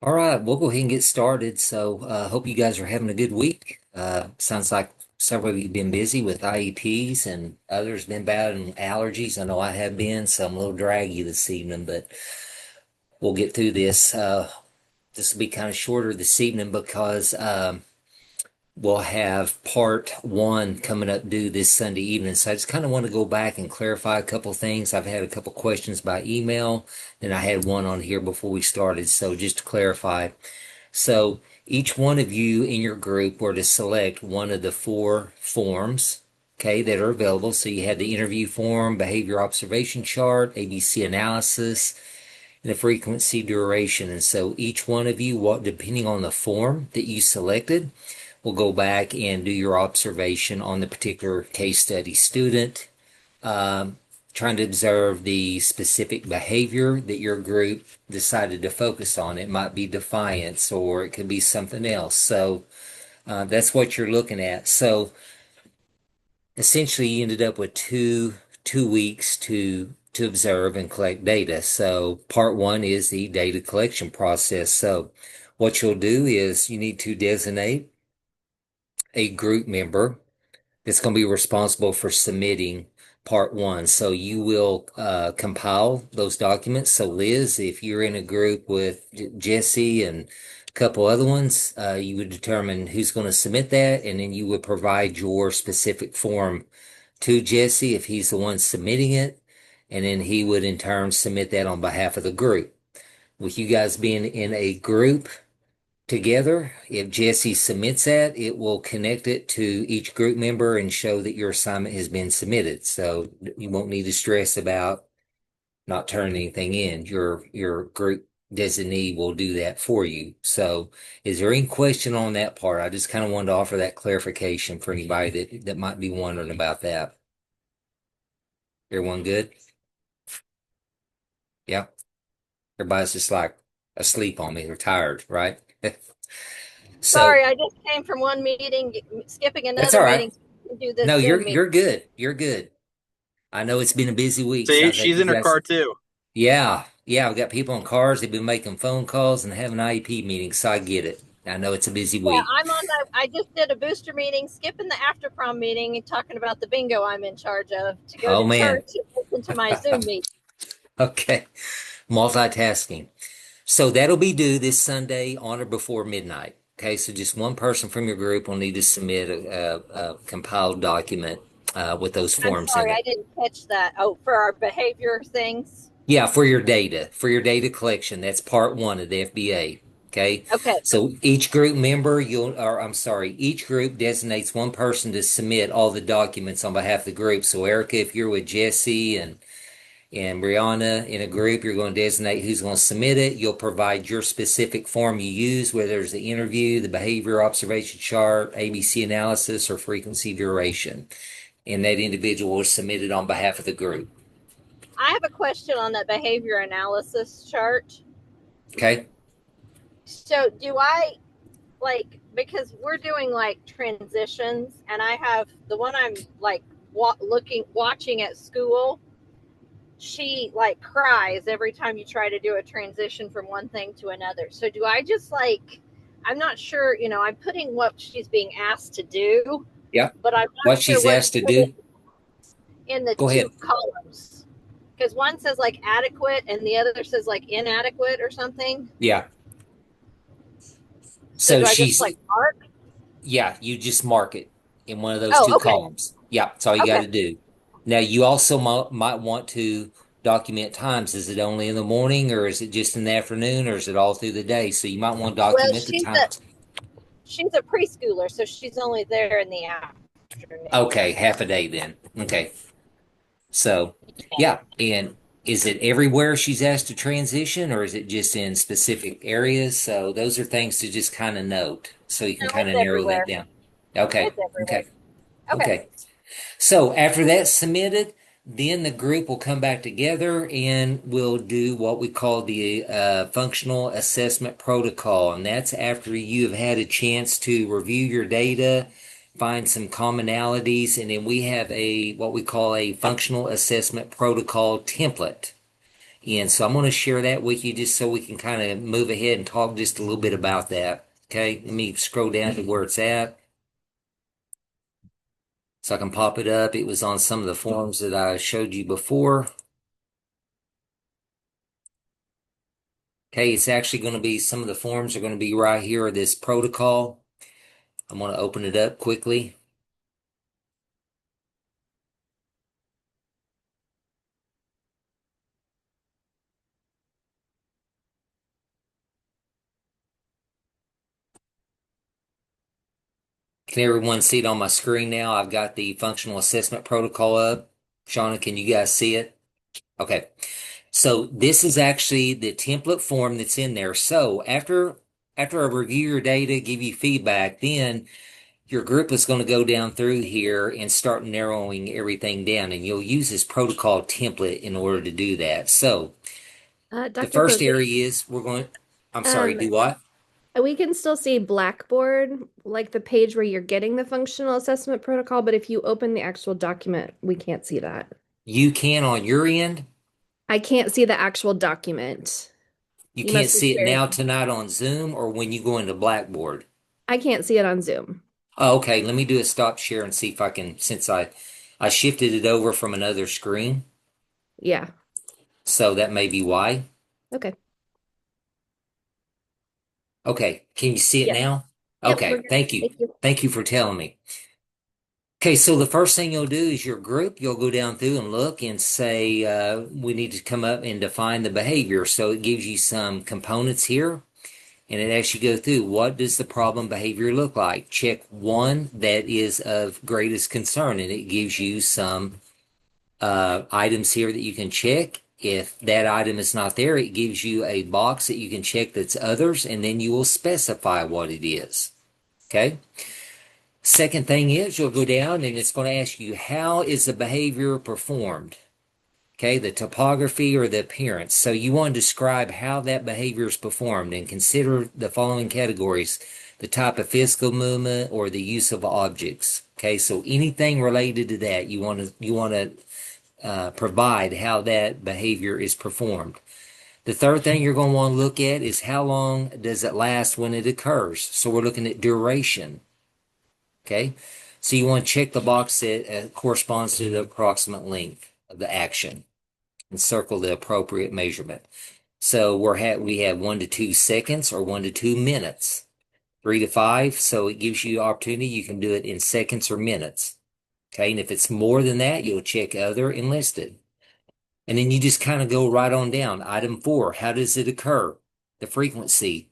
All right, we'll go ahead and get started. So, hope you guys are having a good week. Sounds like several of you have been busy with IEPs and others been battling allergies. I know I have been, so I'm a little draggy this evening, but we'll get through this. This will be kind of shorter this evening because we'll have part one coming up due this Sunday evening. So I just kind of want to go back and clarify a couple things. I've had a couple questions by email, and I had one on here before we started. So just to clarify. So each one of you in your group were to select one of the four forms, okay, that are available. So you had the interview form, behavior observation chart, ABC analysis, and the frequency duration. And so each one of you, depending on the form that you selected, will go back and do your observation on the particular case study student, um, trying to observe the specific behavior that your group decided to focus on. It might be defiance or it could be something else. So that's what you're looking at. So essentially, you ended up with two weeks to observe and collect data. So part one is the data collection process. So what you'll do is you need to designate a group member that's going to be responsible for submitting part one. So you will compile those documents. So Liz, if you're in a group with Jesse and a couple other ones, you would determine who's going to submit that, and then you would provide your specific form to Jesse if he's the one submitting it, and then he would in turn submit that on behalf of the group. With you guys being in a group together, if Jesse submits that, it will connect it to each group member and show that your assignment has been submitted. So you won't need to stress about not turning anything in. Your group designee will do that for you. So is there any question on that part? I just kind of wanted to offer that clarification for anybody that might be wondering about that. Everyone good? Yeah. Everybody's just like asleep on me. They're tired, right? So Sorry, I just came from one meeting, skipping that's another all right. meeting to do this No, Zoom you're meeting. good. You're good. I know it's been a busy week. See, Sounds like she's you in her guys. car too. Yeah, yeah. I've got people in cars. They've been making phone calls and having IEP meetings, so I get it. I know it's a busy Yeah, week. I'm on the. I just did a booster meeting, skipping the after prom meeting, and talking about the bingo I'm in charge of to go Oh to man. church and listen to my Zoom meeting. Okay. Multitasking. So that'll be due this Sunday on or before midnight. Okay, so just one person from your group will need to submit a compiled document with those I'm forms in sorry, I it. didn't catch that. Oh, for our behavior things. Yeah, for your data collection. That's part one of the FBA. Okay. Okay, So each group member, or I'm sorry, each group designates one person to submit all the documents on behalf of the group. So Erica, if you're with Jesse and Brianna in a group, you're going to designate who's going to submit it. You'll provide your specific form you use, whether it's the interview, the behavior observation chart, ABC analysis, or frequency duration. And that individual will submit it on behalf of the group. I have a question on that behavior analysis chart. Okay. So, do I because we're doing like transitions, and I have the one I'm like watching at school. She like cries every time you try to do a transition from one thing to another. So do I just like, I'm not sure, I'm putting what she's being asked to do, Yeah. but I'm not What sure she's what to asked to put do. in the Go ahead. two columns. Because one says like adequate and the other says like inadequate or something. Yeah. So So do I just she's, like mark? yeah, you just mark it in one of those Oh, two okay. columns. Yeah, that's all you got Okay. to do. Now, you also might want to document times. Is it only in the morning or is it just in the afternoon or is it all through the day? So you might want to Well, document the times. she's a preschooler, so she's only there in the afternoon. Okay, half a day then. Okay. So, yeah. And is it everywhere she's asked to transition or is it just in specific areas? So those are things to just kind of note so you can No, kind it's of narrow that everywhere. down. Okay. It's everywhere. Okay. Okay. Okay. So after that's submitted, then the group will come back together and we'll do what we call the functional assessment protocol. And that's after you have had a chance to review your data, find some commonalities, and then we have a what we call a functional assessment protocol template. And so I'm going to share that with you just so we can kind of move ahead and talk just a little bit about that. Okay, let me scroll down to where it's at so I can pop it up. It was on some of the forms that I showed you before. Okay, it's actually going to be, some of the forms are going to be right here, this protocol. I'm going to open it up quickly. Can everyone see it on my screen now? I've got the functional assessment protocol up. Shauna, can you guys see it? Okay. So this is actually the template form that's in there. So after I review your data, give you feedback, then your group is going to go down through here and start narrowing everything down. And you'll use this protocol template in order to do that. So the Dr. first Posey, area is I'm sorry, um, do what? we can still see Blackboard, like the page where you're getting the functional assessment protocol, but if you open the actual document, we can't see that. You can on your end. I can't see the actual document. You You can't must be see it now sharing. tonight on Zoom or when you go into Blackboard. I can't see it on Zoom. Oh, okay, let me do a stop share and see if I can, since I shifted it over from another screen, Yeah. so that may be why. Okay. Okay, can you see it Yep. now? Yep, we're Okay, good. thank you. Thank you. Thank you for telling me. Okay, so the first thing you'll do is your group, you'll go down through and look and say, we need to come up and define the behavior. So it gives you some components here and it asks you go through what does the problem behavior look like? Check one that is of greatest concern and it gives you some items here that you can check. If that item is not there, it gives you a box that you can check that's others, and then you will specify what it is. Okay. Second thing is you'll go down and it's going to ask you how is the behavior performed? Okay, the topography or the appearance. So you want to describe how that behavior is performed and consider the following categories: the type of physical movement or the use of objects. Okay, so anything related to that, you want to provide how that behavior is performed. The third thing you're going to want to look at is how long does it last when it occurs. So we're looking at duration. Okay, so you want to check the box that corresponds to the approximate length of the action and circle the appropriate measurement. So we have 1 to 2 seconds or 1 to 2 minutes, 3 to 5. So it gives you opportunity. You can do it in seconds or minutes. Okay, and if it's more than that, you'll check other and listed. And then you just kind of go right on down. Item 4, how does it occur? The frequency.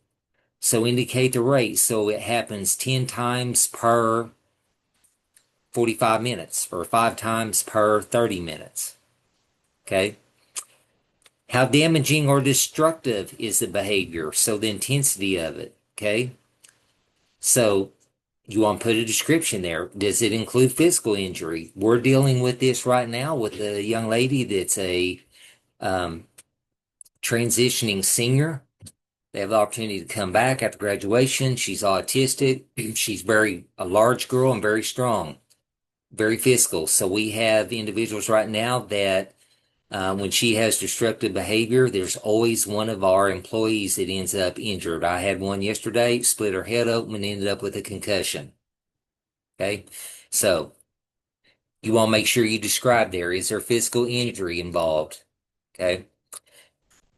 So indicate the rate. So it happens 10 times per 45 minutes or 5 times per 30 minutes. Okay. How damaging or destructive is the behavior? So the intensity of it. Okay. So you want to put a description there. Does it include physical injury? We're dealing with this right now with a young lady that's a um, transitioning senior. They have the opportunity to come back after graduation. She's autistic. She's a large girl and very strong, very physical. So we have individuals right now that when she has destructive behavior, there's always one of our employees that ends up injured. I had one yesterday, split her head open and ended up with a concussion. Okay. So you want to make sure you describe there. Is there physical injury involved? Okay.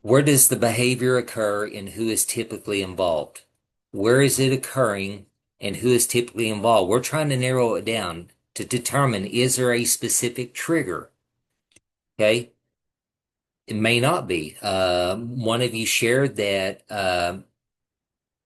Where does the behavior occur and who is typically involved? Where is it occurring and who is typically involved? We're trying to narrow it down to determine is there a specific trigger? Okay. It may not be. One of you shared that the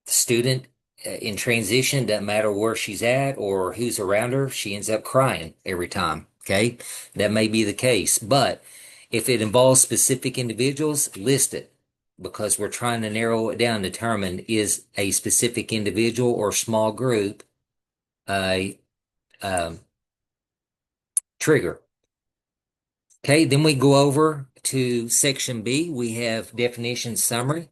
student in transition, doesn't matter where she's at or who's around her, she ends up crying every time. Okay. That may be the case. But if it involves specific individuals, list it because we're trying to narrow it down, determine is a specific individual or small group a um, trigger. Okay, then we go over to section B. We have definition summary,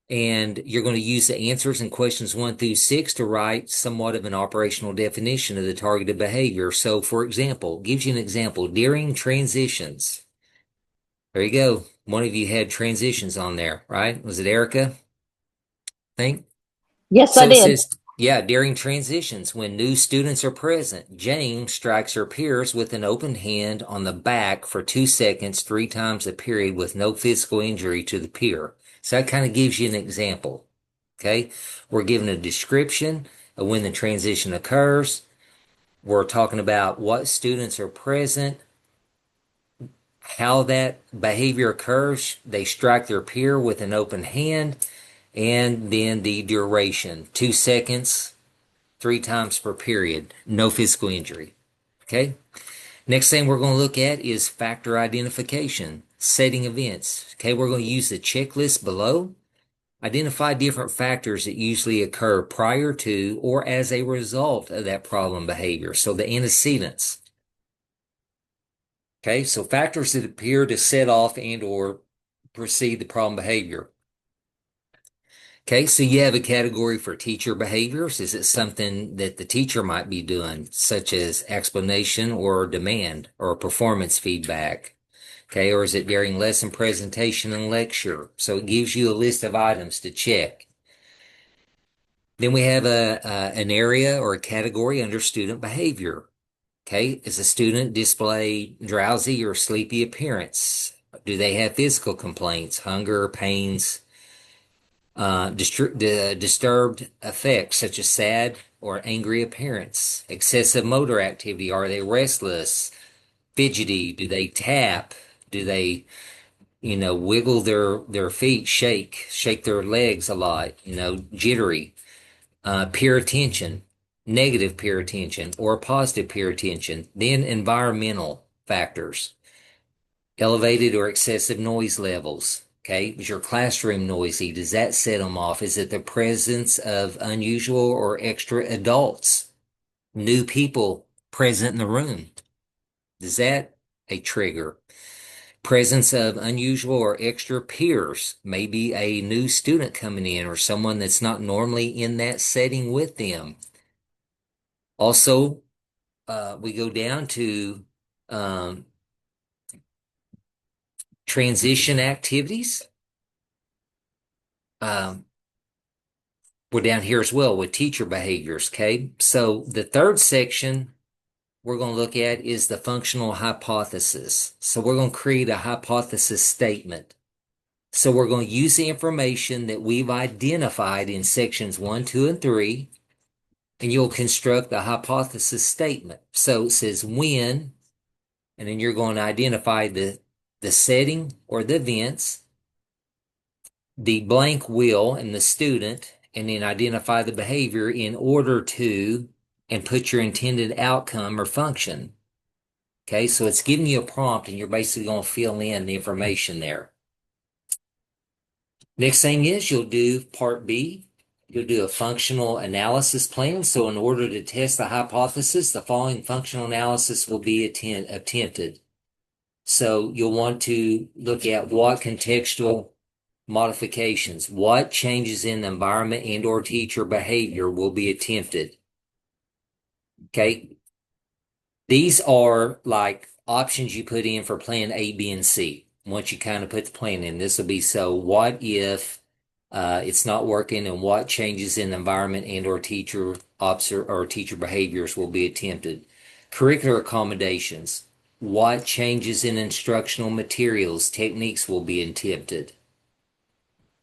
and you're going to use the answers in questions 1 through 6 to write somewhat of an operational definition of the targeted behavior. So, for example, gives you an example during transitions. There you go. One of you had transitions on there, right? Was it Erica? I think. Yes, I So it did. says, yeah, during transitions, when new students are present, Jane strikes her peers with an open hand on the back for 2 seconds, 3 times a period with no physical injury to the peer. So that kind of gives you an example. Okay. We're given a description of when the transition occurs. We're talking about what students are present, how that behavior occurs. They strike their peer with an open hand, and then the duration 2 seconds, 3 times per period, no physical injury. Okay. Next thing we're going to look at is factor identification, setting events. Okay. We're going to use the checklist below. Identify different factors that usually occur prior to or as a result of that problem behavior. So the antecedents. Okay. So factors that appear to set off and or precede the problem behavior. Okay, so you have a category for teacher behaviors. Is it something that the teacher might be doing, such as explanation or demand or performance feedback? Okay, or is it during lesson presentation and lecture? So it gives you a list of items to check. Then we have an area or a category under student behavior. Okay, is a student display drowsy or sleepy appearance? Do they have physical complaints, hunger, pains? Disturbed effects such as sad or angry appearance, excessive motor activity. Are they restless, fidgety? Do they tap? Do they, wiggle their feet, shake their legs a lot? Jittery. Peer attention, negative peer attention, or positive peer attention. Then environmental factors, elevated or excessive noise levels. Okay, is your classroom noisy? Does that set them off? Is it the presence of unusual or extra adults, new people present in the room? Is that a trigger? Presence of unusual or extra peers, maybe a new student coming in or someone that's not normally in that setting with them. Also, we go down to transition activities. Um, we're down here as well with teacher behaviors. Okay. So the third section we're going to look at is the functional hypothesis. So we're going to create a hypothesis statement. So we're going to use the information that we've identified in sections 1, 2, and 3, and you'll construct the hypothesis statement. So it says when, and then you're going to identify the setting or the events, the blank will and the student, and then identify the behavior in order to, and put your intended outcome or function. Okay, so it's giving you a prompt and you're basically going to fill in the information there. Next thing is you'll do part B. You'll do a functional analysis plan. So in order to test the hypothesis, the following functional analysis will be attempted. So you'll want to look at what contextual modifications, what changes in the environment and or teacher behavior will be attempted. Okay. These are like options you put in for plan A, B, and C. Once you kind of put the plan in, this will be, so what if it's not working, and what changes in the environment and or teacher or teacher behaviors will be attempted. Curricular accommodations. What changes in instructional materials, techniques will be attempted.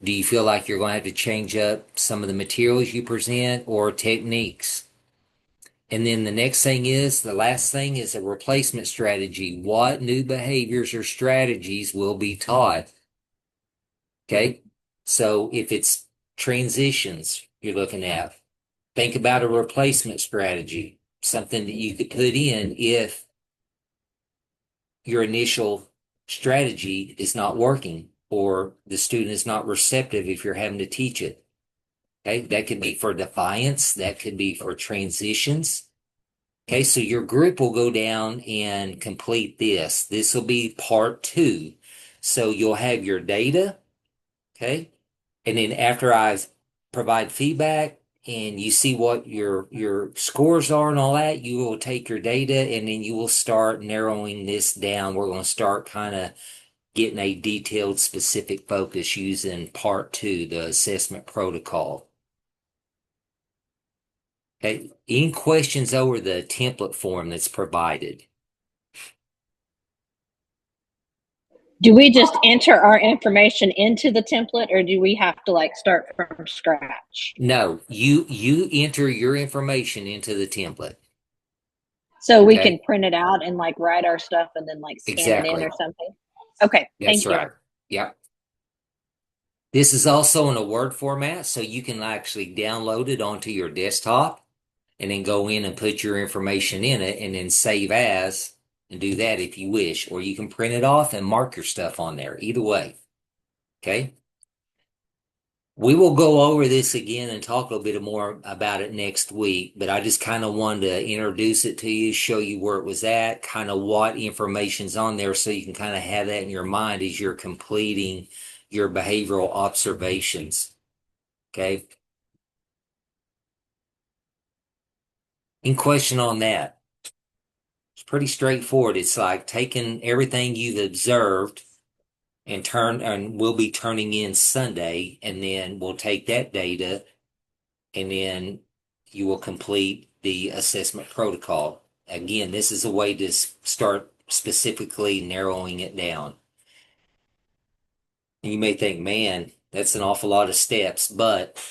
Do you feel like you're going to have to change up some of the materials you present or techniques? And then the next thing is, the last thing is a replacement strategy. What new behaviors or strategies will be taught? Okay. So if it's transitions you're looking at, think about a replacement strategy, something that you could put in if your initial strategy is not working or the student is not receptive if you're having to teach it. Okay. That could be for defiance. That could be for transitions. Okay, so your group will go down and complete this. This will be part 2. So you'll have your data, okay? And then after I provide feedback and you see what your scores are and all that, you will take your data and then you will start narrowing this down. We're going to start kind of getting a detailed, specific focus using part 2, the assessment protocol. Okay, any questions over the template form that's provided? Do we just enter our information into the template, or do we have to like start from scratch? No, you enter your information into the template. So we Okay, can print it out and like write our stuff and then like scan it in or exactly. something. Okay, That's thank you. right. Yep. This is also in a Word format, so you can actually download it onto your desktop and then go in and put your information in it and then save as and do that if you wish. Or you can print it off and mark your stuff on there. Either way. Okay. We will go over this again and talk a little bit more about it next week, but I just kind of wanted to introduce it to you, show you where it was at, kind of what information's on there so you can kind of have that in your mind as you're completing your behavioral observations. Okay. In question on that? It's pretty straightforward. It's like taking everything you've observed and we'll be turning in Sunday, and then we'll take that data and then you will complete the assessment protocol. Again, this is a way to start specifically narrowing it down. And you may think, man, that's an awful lot of steps, but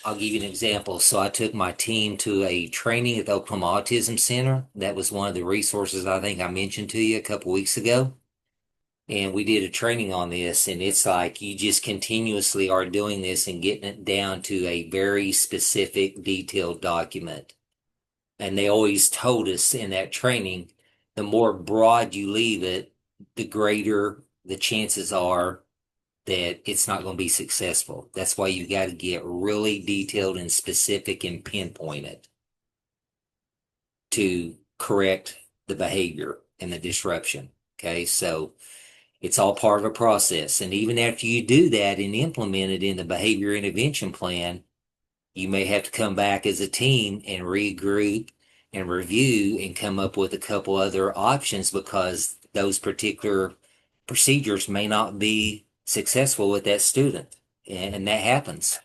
I'll give you an example. So I took my team to a training at the Oklahoma Autism Center. That was one of the resources I think I mentioned to you a couple weeks ago. And we did a training on this, and it's like you just continuously are doing this and getting it down to a very specific, detailed document. And they always told us in that training, the more broad you leave it, the greater the chances are that it's not going to be successful. That's why you got to get really detailed and specific and pinpoint it to correct the behavior and the disruption. Okay, so it's all part of a process. And even after you do that and implement it in the behavior intervention plan, you may have to come back as a team and regroup and review and come up with a couple other options because those particular procedures may not be successful with that student. And that happens.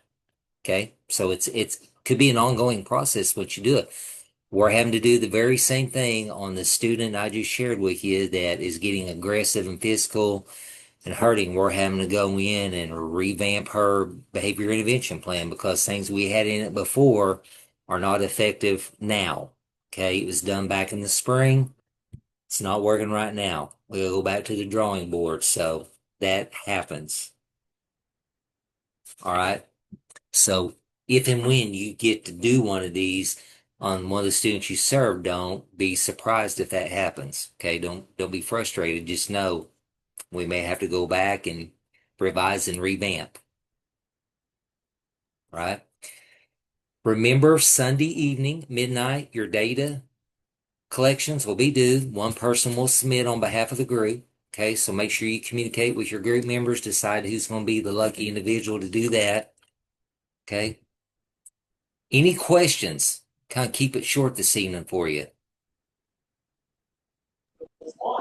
Okay. So it's could be an ongoing process, but you do it. We're having to do the very same thing on the student I just shared with you that is getting aggressive and physical and hurting. We're having to go in and revamp her behavior intervention plan because things we had in it before are not effective now. Okay, it was done back in the spring. It's not working right now. We'll go back to the drawing board. So that happens. All right. So if and when you get to do one of these on one of the students you serve, don't be surprised if that happens. Okay, don't be frustrated. Just know we may have to go back and revise and revamp. Right? Remember Sunday evening, midnight, your data collections will be due. One person will submit on behalf of the group. Okay, so make sure you communicate with your group members, decide who's going to be the lucky individual to do that. Okay. Any questions? Kind of keep it short this evening for you.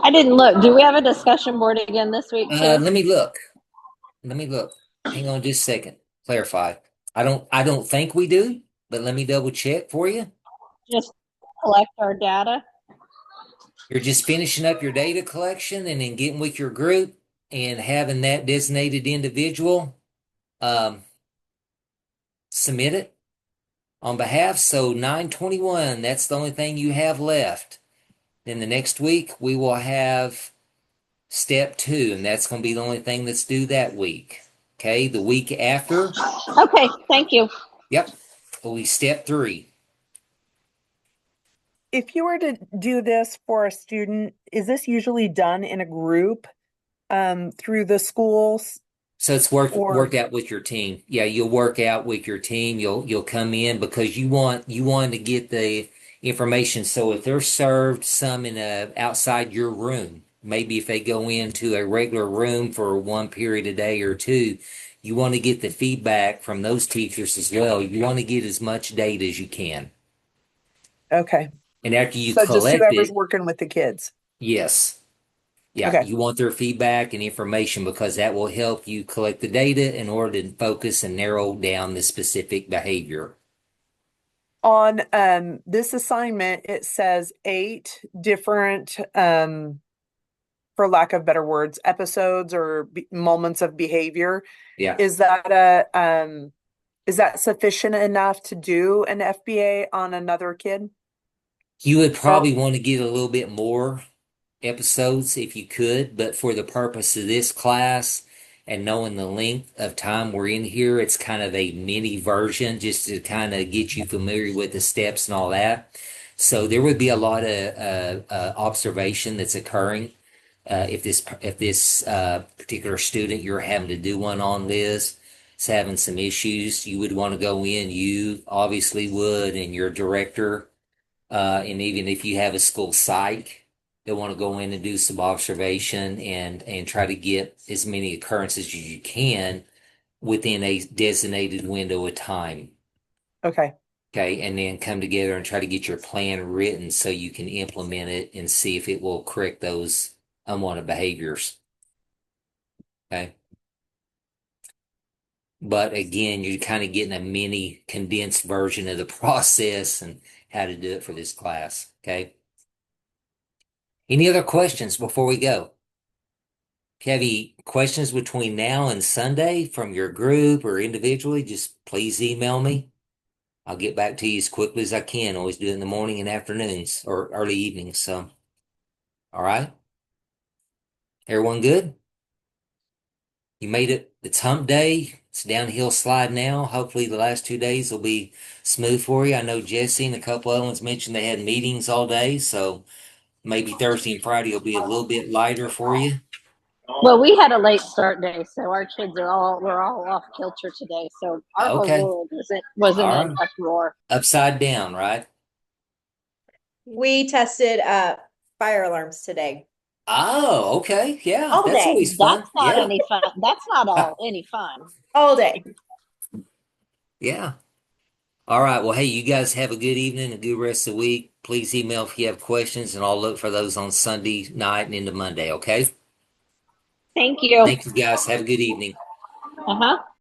I didn't look. Do we have a discussion board again this week too? Let me look. Let me look. Hang on just a second. Clarify. I don't think we do, but let me double check for you. Just collect our data. You're just finishing up your data collection and then getting with your group and having that designated individual submit it on behalf. So 9/21, that's the only thing you have left. Then the next week we will have step 2, and that's going to be the only thing that's due that week. Okay, the week after. Okay, thank you. Yep, will be step 3. If you were to do this for a student, is this usually done in a group through the schools? So it's worked out with your team. Yeah, you'll work out with your team. You'll come in because you want to get the information. So if they're served some in outside your room, maybe if they go into a regular room for one period a day or two, you want to get the feedback from those teachers as well. You want to get as much data as you can. Okay. And after you So just collect whoever's it, working with the kids. yes. Yeah, Okay. you want their feedback and information because that will help you collect the data in order to focus and narrow down the specific behavior. On this assignment, it says 8 different for lack of better words, episodes or moments of behavior. Yeah. Is that is that sufficient enough to do an FBA on another kid? You would Or probably want to get a little bit more episodes if you could, but for the purpose of this class and knowing the length of time we're in here, it's kind of a mini version just to kind of get you familiar with the steps and all that. So there would be a lot of observation that's occurring. If this particular student you're having to do one on this is having some issues, you would want to go in. You obviously would, and your director, and even if you have a school psych, they want to go in and do some observation and try to get as many occurrences as you can within a designated window of time. okay. Okay, and then come together and try to get your plan written so you can implement it and see if it will correct those unwanted behaviors. Okay. But again, you're kind of getting a mini condensed version of the process and how to do it for this class. Okay. Any other questions before we go? If you have any questions between now and Sunday from your group or individually, just please email me. I'll get back to you as quickly as I can. Always do it in the morning and afternoons or early evenings. So, all right. Everyone good? You made it. It's hump day. It's downhill slide now. Hopefully the last 2 days will be smooth for you. I know Jesse and a couple other ones mentioned they had meetings all day, so maybe Thursday and Friday will be a little bit lighter for you. Well, we had a late start day, so our kids were all off kilter today. So our whole Okay. world was in All an right. uproar. Upside down, right? We tested fire alarms today. Oh, okay. Yeah, All that's day. always fun. That's not Yeah. any fun. That's not all any fun. All day. Yeah. All right. Well, hey, you guys have a good evening, a good rest of the week. Please email if you have questions, and I'll look for those on Sunday night and into Monday, okay? Thank you. Thank you guys. Have a good evening. Uh huh.